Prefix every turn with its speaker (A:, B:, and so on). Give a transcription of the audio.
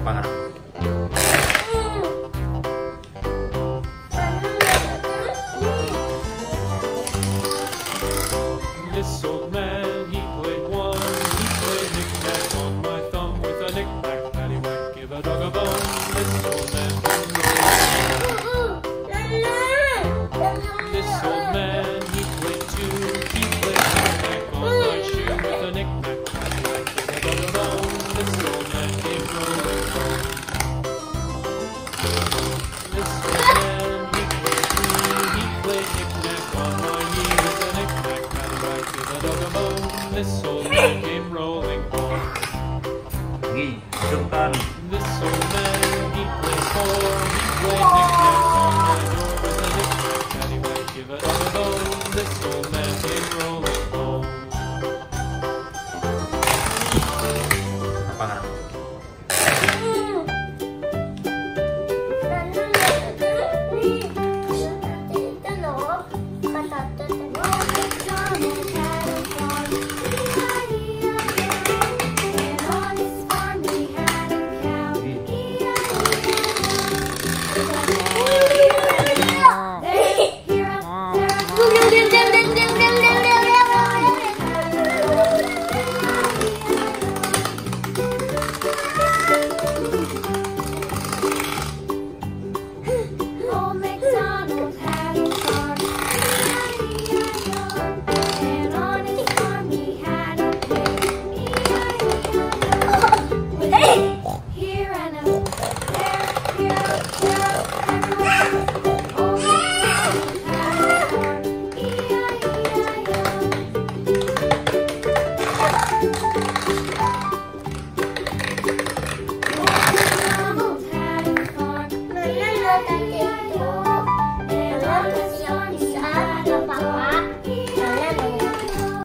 A: Lapangan.
B: This old man, he played one. He played knick-knack on my thumb with a knick-knack, paddywhack, give a dog a bone. This old man can roll. This old man, he played two. He played knick-knack on my shoe with a knick-knack, paddywhack, give a dog a bone. This old man came rolling home. This old man, he played three. He played knick-knack on my knee with a knick-knack, paddywhack, give a dog a bone. This old man came rolling home.
A: Ghi, Sultan.
B: This old man, he played four. He played knick-knack on my door with a knick-knack, paddywhack, give a dog a bone. This old man came rolling home.
A: Lapangan.